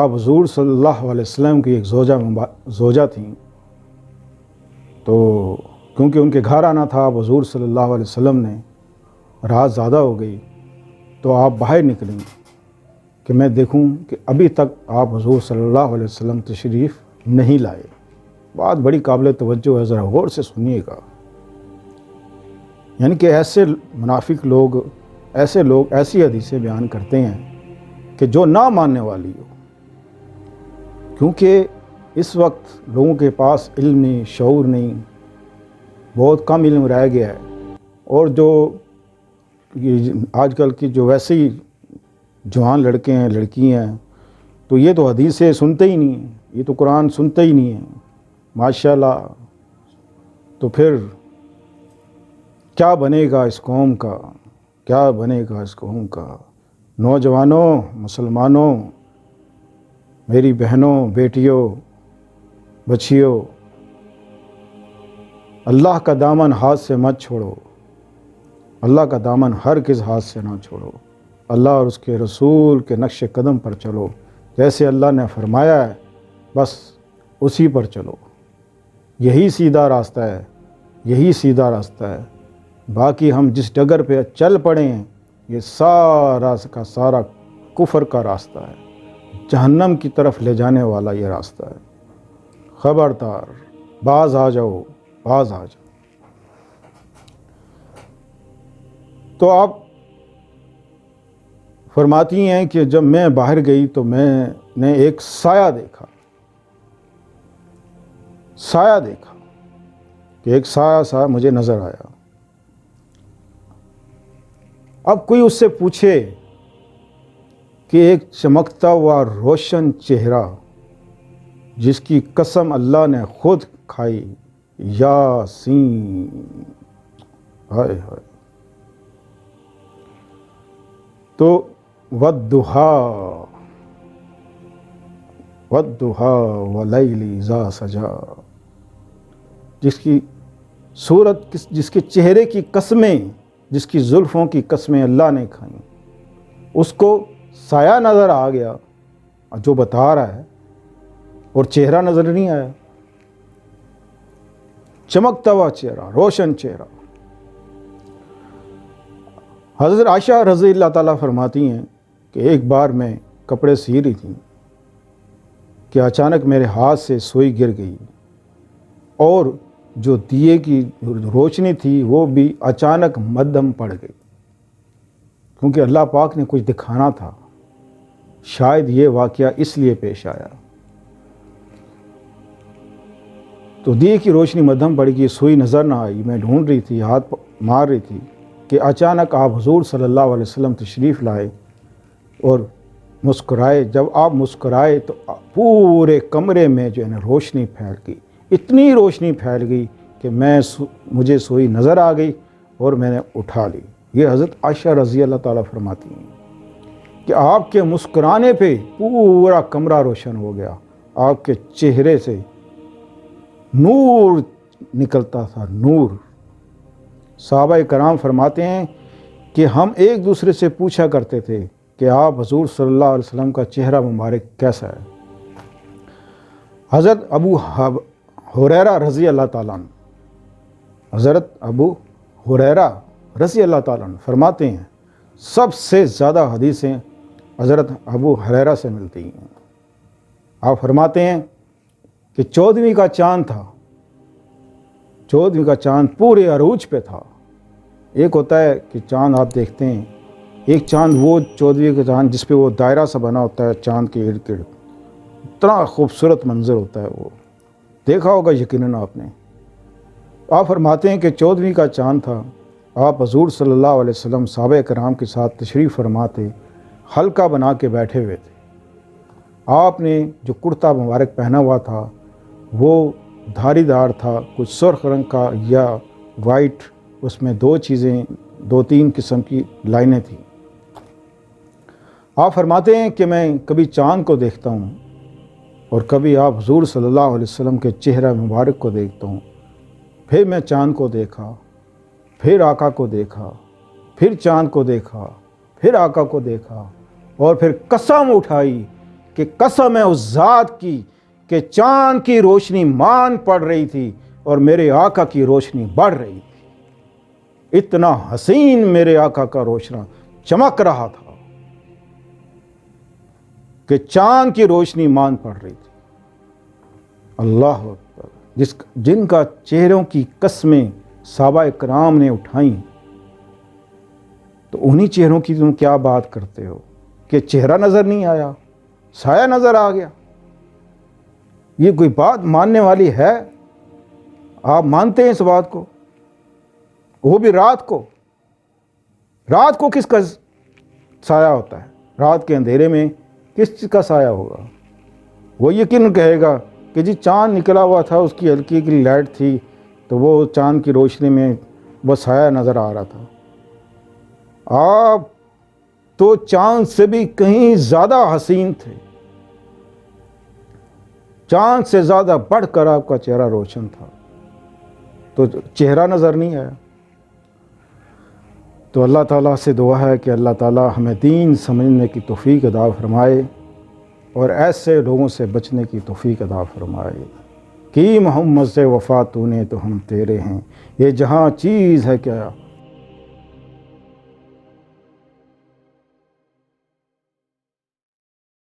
آپ حضور صلی اللہ علیہ وسلم کی ایک زوجہ تھیں، تو کیونکہ ان کے گھر آنا تھا، آپ حضور صلی اللہ علیہ وسلم نے رات زیادہ ہو گئی تو آپ باہر نکلیں کہ میں دیکھوں کہ ابھی تک آپ حضور صلی اللہ علیہ وسلم تشریف نہیں لائے۔ بات بڑی قابل توجہ ہے، ذرا غور سے سنیے گا۔ یعنی کہ ایسے منافق لوگ ایسی حدیثیں بیان کرتے ہیں کہ جو نہ ماننے والی ہو، کیونکہ اس وقت لوگوں کے پاس علم نہیں، شعور نہیں، بہت کم علم رہ گیا ہے، اور جو یہ آج کل کی جو ویسے ہی جوان لڑکے ہیں، لڑکی ہیں، تو یہ تو حدیثیں سنتے ہی نہیں ہیں، یہ تو قرآن سنتے ہی نہیں ہیں ماشاءاللہ۔ تو پھر کیا بنے گا اس قوم کا، کیا بنے گا اس قوم کا؟ نوجوانوں، مسلمانوں، میری بہنوں، بیٹیوں، بچیوں، اللہ کا دامن ہاتھ سے مت چھوڑو، اللہ کا دامن ہرگز ہاتھ سے نہ چھوڑو، اللہ اور اس کے رسول کے نقش قدم پر چلو، جیسے اللہ نے فرمایا ہے بس اسی پر چلو، یہی سیدھا راستہ ہے، یہی سیدھا راستہ ہے۔ باقی ہم جس ڈگر پہ چل پڑے ہیں یہ سارا کا سارا کفر کا راستہ ہے، جہنم کی طرف لے جانے والا یہ راستہ ہے۔ خبردار، باز آ جاؤ، باز آ جاؤ۔ تو آپ فرماتی ہیں کہ جب میں باہر گئی تو میں نے ایک سایہ دیکھا کہ ایک سایہ سا مجھے نظر آیا۔ اب کوئی اس سے پوچھے کہ ایک چمکتا ہوا روشن چہرہ جس کی قسم اللہ نے خود کھائی، یاسین، ہائے ہائے، تو والضحیٰ واللیل اذا سجا، جس کی صورت، جس کے چہرے کی قسمیں، جس کی زلفوں کی قسمیں اللہ نے کھائیں، اس کو سایہ نظر آ گیا جو بتا رہا ہے، اور چہرہ نظر نہیں آیا، چمکتا ہوا چہرہ، روشن چہرہ۔ حضرت عائشہ رضی اللہ تعالیٰ فرماتی ہیں کہ ایک بار میں کپڑے سی رہی تھی کہ اچانک میرے ہاتھ سے سوئی گر گئی، اور جو دیے کی روشنی تھی وہ بھی اچانک مدھم پڑ گئی، کیونکہ اللہ پاک نے کچھ دکھانا تھا، شاید یہ واقعہ اس لیے پیش آیا۔ تو دیے کی روشنی مدھم پڑ گئی، سوئی نظر نہ آئی، میں ڈھونڈ رہی تھی، ہاتھ مار رہی تھی کہ اچانک آپ حضور صلی اللہ علیہ وسلم تشریف لائے اور مسکرائے۔ جب آپ مسکرائے تو پورے کمرے میں جو ہے نا روشنی پھیل گئی، اتنی روشنی پھیل گئی کہ مجھے سوئی نظر آ گئی اور میں نے اٹھا لی۔ یہ حضرت عائشہ رضی اللہ تعالیٰ فرماتی ہیں کہ آپ کے مسکرانے پہ پورا کمرہ روشن ہو گیا، آپ کے چہرے سے نور نکلتا تھا، نور۔ صحابہ کرام فرماتے ہیں کہ ہم ایک دوسرے سے پوچھا کرتے تھے کہ آپ حضور صلی اللہ علیہ وسلم کا چہرہ مبارک کیسا ہے۔ حضرت ابو ہریرہ رضی اللہ تعالیٰ عنہ، حضرت ابو ہریرہ رضی اللہ تعالیٰ عنہ فرماتے ہیں سب سے زیادہ حدیثیں حضرت ابو ہریرہ سے ملتی ہیں۔ آپ فرماتے ہیں کہ 14ویں کا چاند تھا، 14ویں کا چاند پورے عروج پہ تھا۔ ایک ہوتا ہے کہ چاند آپ دیکھتے ہیں، ایک چاند وہ 14ویں کا چاند جس پہ وہ دائرہ سا بنا ہوتا ہے چاند کے ارد گرد، اتنا خوبصورت منظر ہوتا ہے، وہ دیکھا ہوگا یقیناً آپ نے۔ آپ فرماتے ہیں کہ 14ویں کا چاند تھا، آپ حضور صلی اللہ علیہ وسلم صحابہ کرام کے ساتھ تشریف فرما تھے، حلقہ بنا کے بیٹھے ہوئے تھے۔ آپ نے جو کرتا مبارک پہنا ہوا تھا وہ دھاری دار تھا، کچھ سرخ رنگ کا یا وائٹ، اس میں دو تین قسم کی لائنیں تھیں۔ آپ فرماتے ہیں کہ میں کبھی چاند کو دیکھتا ہوں اور کبھی آپ حضور صلی اللہ علیہ وسلم کے چہرہ مبارک کو دیکھتا ہوں، پھر میں چاند کو دیکھا، پھر آقا کو دیکھا، پھر چاند کو دیکھا، پھر آقا کو دیکھا، اور پھر قسم اٹھائی کہ قسم ہے اس ذات کی کہ چاند کی روشنی مان پڑ رہی تھی اور میرے آقا کی روشنی بڑھ رہی تھی۔ اتنا حسین میرے آقا کا روشنا چمک رہا تھا کہ چاند کی روشنی مان پڑ رہی تھی۔ اللہ اکبر، جن کا چہروں کی قسمیں صحابہ کرام نے اٹھائیں، تو انہی چہروں کی تم کیا بات کرتے ہو کہ چہرہ نظر نہیں آیا، سایہ نظر آ گیا؟ یہ کوئی بات ماننے والی ہے؟ آپ مانتے ہیں اس بات کو؟ وہ بھی رات کو؟ رات کو کس کا سایہ ہوتا ہے؟ رات کے اندھیرے میں کس چیز کا سایہ ہوگا؟ وہ یقین کہے گا کہ جی چاند نکلا ہوا تھا، اس کی ہلکی کی لائٹ تھی تو وہ چاند کی روشنی میں وہ سایہ نظر آ رہا تھا۔ آپ تو چاند سے بھی کہیں زیادہ حسین تھے، چاند سے زیادہ بڑھ کر آپ کا چہرہ روشن تھا، تو چہرہ نظر نہیں آیا۔ تو اللہ تعالیٰ سے دعا ہے کہ اللہ تعالیٰ ہمیں دین سمجھنے کی توفیق عطا فرمائے اور ایسے لوگوں سے بچنے کی توفیق عطا فرمائے۔ کہ محمد سے وفا تو نے تو ہم تیرے ہیں، یہ جہاں چیز ہے کیا